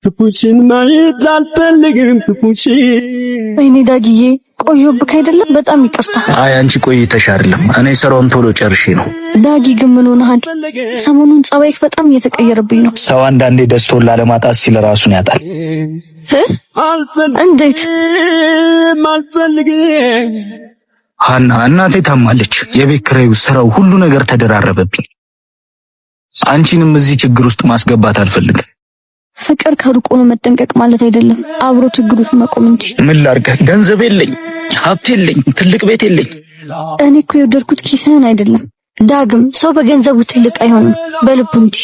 ክፉሽን ማየት አልፈልግም ክፉሽን። ወይኔ ዳጊዬ ቆየሁብህ አይደለም? በጣም ይቅርታ። አይ አንቺ ቆይተሽ አይደለም፣ እኔ ስራውን ቶሎ ጨርሼ ነው። ዳጊ ግን ምን ሆነሃል? ሰሞኑን ጸባይክ በጣም እየተቀየረብኝ ነው። ሰው አንዳንዴ ደስታውን ላለማጣት ሲል ራሱን ያጣል። እንዴት? አልፈልግም ሀና እናቴ ታማለች። የቤት ኪራዩ፣ ስራው፣ ሁሉ ነገር ተደራረበብኝ። አንቺንም እዚህ ችግር ውስጥ ማስገባት አልፈልግም። ፍቅር ከሩቅ ሆኖ መጠንቀቅ ማለት አይደለም፣ አብሮ ችግር ውስጥ መቆም እንጂ። ምን ላድርግ? ገንዘብ የለኝ፣ ሀብት የለኝ፣ ትልቅ ቤት የለኝ። እኔ እኮ የወደድኩት ኪስህን አይደለም ዳግም። ሰው በገንዘቡ ትልቅ አይሆንም በልቡ እንጂ።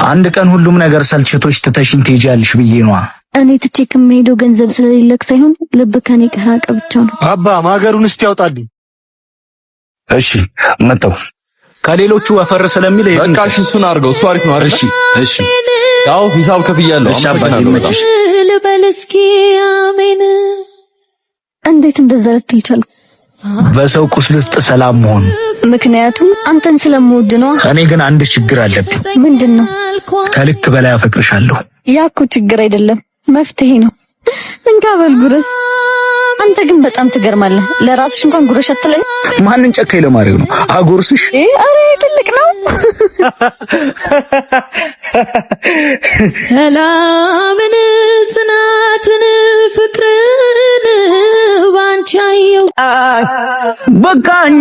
አንድ ቀን ሁሉም ነገር ሰልችቶሽ ትተሽኝ ትሄጃለሽ ብዬ ነዋ። እኔ ትቼ ከመሄደው ገንዘብ ስለሌለክ ሳይሆን ልብ ከኔ ከራቀ ብቻ ነው። አባ ማገሩን እስቲ ያውጣልኝ። እሺ መጣው ከሌሎቹ ወፈር ስለሚል በቃሽ፣ እሱን አድርገው። እሱ አሪፍ ነው አይደል? እሺ ያው ሂሳብ ከፍያለሁ። እሺ አባቴ ይመችሽ። ልበል እስኪ አሜን። እንዴት እንደዛ ልትል ቻልክ? በሰው ቁስል ውስጥ ሰላም መሆን። ምክንያቱም አንተን ስለምወድ ነው። እኔ ግን አንድ ችግር አለብኝ። ምንድነው? ከልክ በላይ አፈቅርሻለሁ። ያኮ ችግር አይደለም መፍትሄ ነው። እንካ በል ጉረስ። አንተ ግን በጣም ትገርማለህ። ለራስሽ እንኳን ጉረሽ አትለኝ። ማንን ጨካኝ ለማድረግ ነው? አጎርስሽ? አሬ ትልቅ ነው። ሰላምን ጽናትን ፍቅርን ባንቻየው በቃኝ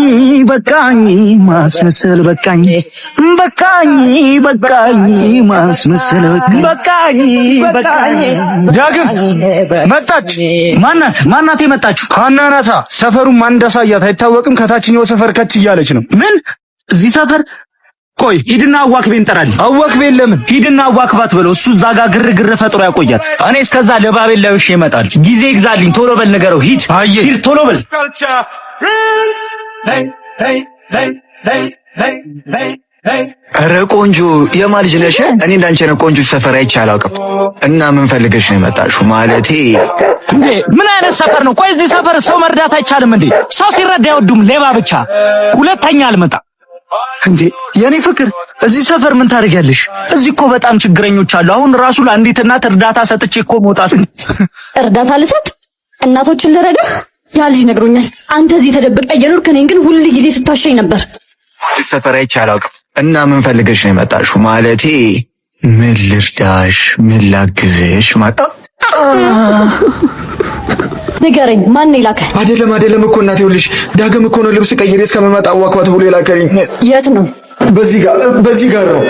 ማስመሰል በቃኝ ማስመሰል በቃኝ። ዳግም መጣች። ማናት የመጣችው? ሀና ናታ። ሰፈሩን ማን እንዳሳያት አይታወቅም። ከታችኛው ሰፈር ከች እያለች ነው። ምን? እዚህ ሰፈር? ቆይ ሂድና አዋክቤን እንጠራለን። አዋክቤን ለምን? ሂድና አዋክባት በለው። እሱ እዛ ጋር ግርግር ፈጥሮ ያቆያት። እኔ እስከዛ ለባቤል ለብሼ እመጣለሁ። ጊዜ ይግዛልኝ። ቶሎ በል ንገረው። ሂድ ቶሎ በል። ኧረ ቆንጆ የማን ልጅ ነሽ? እኔ እንዳንቺ ነው ቆንጆ ሰፈር አይቼ አላውቅም። እና ምን ፈልገሽ ነው የመጣሽው? ማለቴ እንዴ ምን አይነት ሰፈር ነው? ቆይ እዚህ ሰፈር ሰው መርዳት አይቻልም እንዴ? ሰው ሲረዳ አይወዱም፣ ሌባ ብቻ። ሁለተኛ አልመጣም። እንዴ የኔ ፍቅር እዚህ ሰፈር ምን ታደርጊያለሽ? እዚህ እኮ በጣም ችግረኞች አሉ። አሁን ራሱ ለአንዲት እናት እርዳታ ሰጥቼ እኮ መውጣት። እርዳታ ልሰጥ? እናቶችን ልረዳ? ያ ልጅ ነግሮኛል። አንተ እዚህ ተደብቀ እየኖርክ እኔን ግን ሁሉ ጊዜ ስታሸኝ ነበር። ሰፈር አይቼ አላውቅም። እና ምን ፈልገሽ ነው የመጣሽው? ማለቴ ምን ልርዳሽ? ምን ላግዝሽ? ንገረኝ፣ ማን ይላከ? አይደለም እኮ እናቴ፣ ይኸውልሽ ዳግም እኮ ነው ልብስ ቀይሬ እስከመጣ አዋክባት ብሎ የላከኝ። የት ነው? በዚህ ጋር ነው።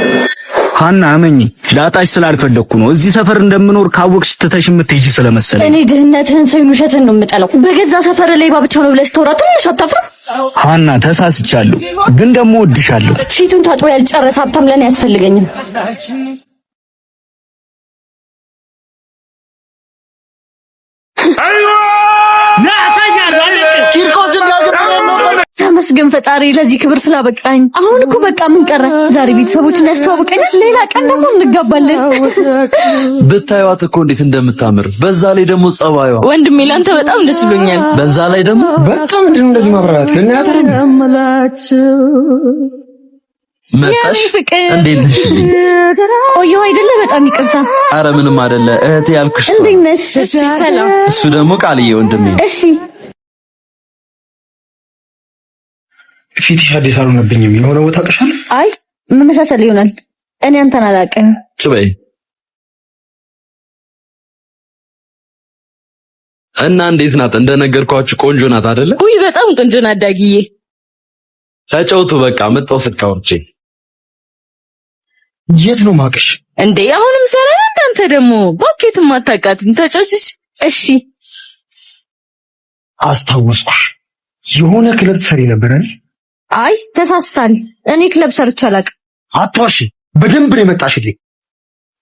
ሀና እመኚ፣ ላጣሽ ስላልፈለኩ ነው። እዚህ ሰፈር እንደምኖር ካወቅሽ ትተሽ የምትሄጂ ስለመሰለኝ። እኔ ድህነትህን ሳይሆን ውሸትህን ነው የምጠላው። በገዛ ሰፈር ሌባ ብቻ ነው ብለህ ስትወራ ትንሽ አታፍርም? ሀና ተሳስቻለሁ፣ ግን ደግሞ እወድሻለሁ። ፊቱን ታጥቦ ያልጨረሰ ሀብታም ለኔ አያስፈልገኝም። ተመስገን ፈጣሪ ለዚህ ክብር ስላበቃኝ። አሁን እኮ በቃ ምን ቀረ? ዛሬ ቤተሰቦችን ያስተዋውቀኛል፣ ሌላ ቀን ደግሞ እንጋባለን። ብታዩት እኮ እንዴት እንደምታምር፣ በዛ ላይ ደግሞ ጸባዩዋ። ወንድሜ ላንተ በጣም ደስ ብሎኛል። በዛ ላይ ደግሞ በቃ ምንድነው እንደዚህ ማብራት? ለኛተረ መጣሽ? እንዴት ነሽ? ቆየሁ አይደለ? በጣም ይቅርታ። አረ ምንም አይደለ እህቴ ያልኩሽ። እንዴት ነሽ? እሺ ሰላም። እሱ ደግሞ ቃልዬ ወንድሜ። እሺ ፊትሽ አዲስ አልሆነብኝም። የሆነ ቦታ አውቅሻለሁ። አይ መመሳሰል ይሆናል። እኔ አንተን አላውቅም። ጽበይ እና እንዴት ናት? እንደነገርኳችሁ ቆንጆ ናት አይደለ? ውይ በጣም ቆንጆ ናት ዳጊዬ። ተጫውቱ በቃ። መጣው ስልካውቼ። የት ነው ማቅሽ? እንዴ አሁንም ሰላም። አንተ ደግሞ ባኬትም አታውቃትም። ተጫውችሽ። እሺ አስታወስኩሽ። የሆነ ክለብ ሰሪ ነበር አይደል? አይ ተሳስታል። እኔ ክለብ ሰርቼ አላውቅም። አትዋሺ። በደንብ ነው የመጣሽልኝ።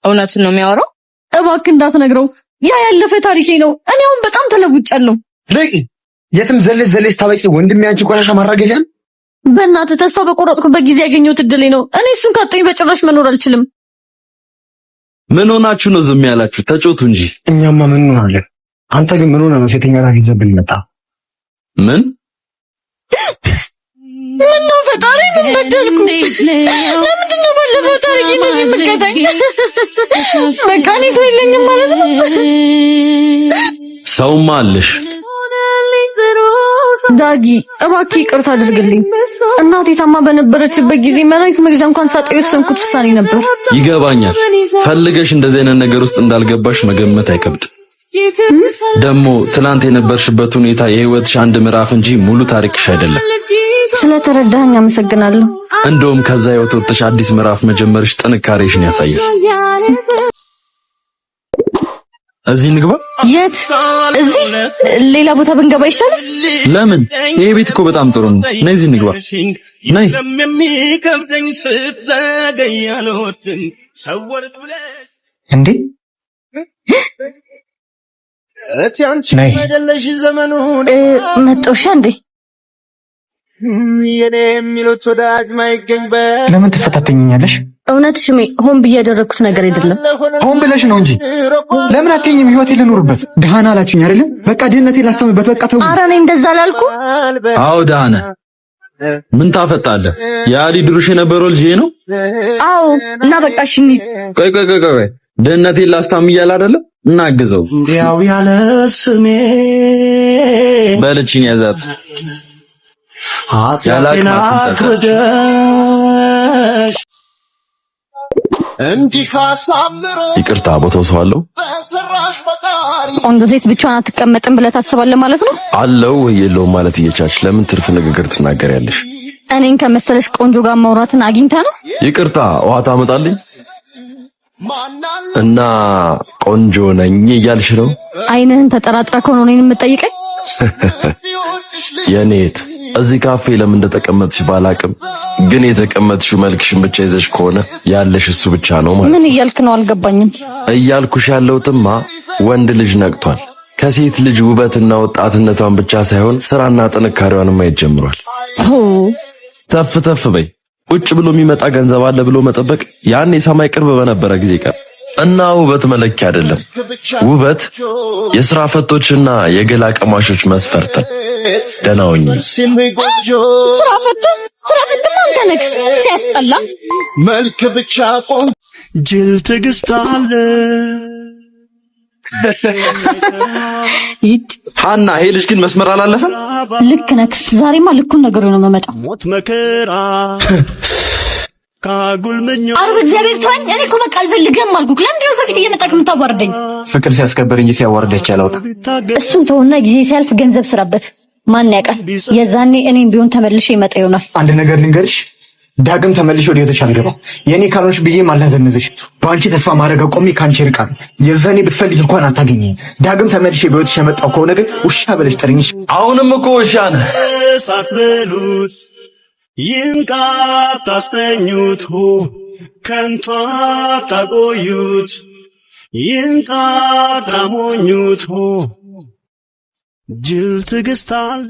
እውነቱን ነው የሚያወራው። እባክህ እንዳትነግረው። ያ ያለፈ ታሪኬ ነው። እኔ አሁን በጣም ተለውጫለሁ። ለቂ የትም ዘለስ ታበቂ ወንድሜ፣ አንቺ ቆሻሻ ማራገፊያን። በእናትህ ተስፋ በቆረጥኩበት ጊዜ ያገኘሁት እድሌ ነው። እኔ እሱን ካጣሁኝ በጭራሽ መኖር አልችልም። ምን ሆናችሁ ነው ዝም ያላችሁ? ተጫውቱ እንጂ። እኛማ ምን እንሆናለን? አንተ ግን ምን ሆነ ነው ሴተኛ ጋር ይዘብን መጣ? ምን ነው ፈጣሪ ምን በደልኩ? ለምንድን ነው ባለፈው ታሪኬ እንደዚህ በቃ እኔ ሰው የለኝም ማለት ነው። ሰውማ አለሽ። ዳጊ እባክህ ይቅርታ አድርግልኝ። እናቴ ታማ በነበረችበት ጊዜ መድኃኒት መግዣ እንኳን ሳጣ የወሰንኩት ውሳኔ ነበር። ይገባኛል። ፈልገሽ እንደዚህ አይነት ነገር ውስጥ እንዳልገባሽ መገመት አይከብድም። ደግሞ ትላንት የነበርሽበት ሁኔታ የህይወትሽ አንድ ምዕራፍ እንጂ ሙሉ ታሪክሽ አይደለም። ስለተረዳኸኝ አመሰግናለሁ። እንደውም ከዛ ህይወት ወጥተሽ አዲስ ምዕራፍ መጀመርሽ ጥንካሬሽን ያሳያል። እዚህ እንግባ። የት? እዚህ? ሌላ ቦታ ብንገባ ይሻላል። ለምን? ይሄ ቤት እኮ በጣም ጥሩ ነው። ነይ እዚህ እንግባ። ነይ። እንዴ ነይ። መጣውሻ እንዴ? የኔ የሚሉት ወዳጅ ማይገኝበት። ለምን ትፈታተኝኛለሽ? እውነት ሽሜ ሆን ብዬ ያደረኩት ነገር አይደለም። ሆን ብለሽ ነው እንጂ ለምን አትይኝም? ህይወቴ ልኑርበት። ደሃና አላችሁኝ አይደለ? በቃ ድህነቴ ላስተምበት። በቃ ተው። ኧረ እኔ እንደዛ አላልኩ። አዎ ደሃና ምን ታፈጣለህ? ያሊ ድሩሽ የነበረው ልጅ ነው። አዎ እና በቃ እሺ እንሂድ። ቆይ ድህነቴን ላስታም እያለ አይደለ? እናግዘው። ያው ያለ ስሜ በልቺን ያዛት ይቅርታ ቦታው ሰው አለው። ቆንጆ ሴት ብቻዋን አትቀመጥም ብለህ ታስባለህ ማለት ነው? አለው የለውም ማለት እየቻልሽ ለምን ትርፍ ንግግር ትናገሪያለሽ? እኔን ከመሰለሽ ቆንጆ ጋር ማውራትን አግኝታ ነው? ይቅርታ ውሃ ታመጣልኝ እና ቆንጆ ነኝ እያልሽ ነው? አይንህን ተጠራጥራ ከሆነ እኔን የምትጠይቀኝ? የኔት እዚህ ካፌ ለምን እንደተቀመጥሽ ባላቅም ግን የተቀመጥሽው መልክሽን ብቻ ይዘሽ ከሆነ ያለሽ እሱ ብቻ ነው ማለት። ምን እያልክ ነው? አልገባኝም። እያልኩሽ ያለውትማ ወንድ ልጅ ነቅቷል። ከሴት ልጅ ውበትና ወጣትነቷን ብቻ ሳይሆን ስራና ጥንካሬዋን ማየት ጀምሯል። ተፍ ተፍ በይ። ቁጭ ብሎ የሚመጣ ገንዘብ አለ ብሎ መጠበቅ ያኔ ሰማይ ቅርብ በነበረ ጊዜ ቀር እና ውበት መለኪያ አይደለም። ውበት የሥራ ፈቶችና የገላ ቀማሾች መስፈርት። ደህና ሁኚ። ስራ ፈት አንተ ነህ። ሲያስጠላ መልክ ብቻ ቆም ጅል ትዕግስት አለ። ሃና ይሄ ልጅ ግን መስመር አላለፈም። ልክ ነህ። ዛሬማ ልኩን ነገር ነው የምመጣው። ሞት መከራ ካጉልምኞ አርብ እግዚአብሔር ተወኝ። እኔ እኮ በቃ አልፈልግህም አልኩህ። ለምንድን ነው ሰው ፊት እየመጣህ የምታዋርደኝ? ፍቅር ሲያስከበር እንጂ ሲያዋርደች አላውቅም። እሱን ተውና ጊዜ ሲያልፍ ገንዘብ ስራበት። ማን ያውቃል? የዛኔ እኔም ቢሆን ተመልሼ ይመጣ ይሆናል። አንድ ነገር ልንገርሽ፣ ዳግም ተመልሼ ወደ ህይወትሽ አልገባም። የኔ ካልሆንሽ ብዬ አልነዘነዘሽ። በአንቺ ተስፋ ማድረግ ቆሜ ካንቺ ርቃለሁ። የዛኔ ብትፈልጊ እንኳን አታገኘኝ። ዳግም ተመልሼ በህይወትሽ የመጣው ከሆነ ግን ውሻ ብለሽ ጥሪኝሽ። አሁንም እኮ ውሻ ነህ። ሳትበሉት ይንቃት ታስተኙት ከንቱ አታቆዩት ይንቃት ታሞኙት ጅል ትዕግስት አለ።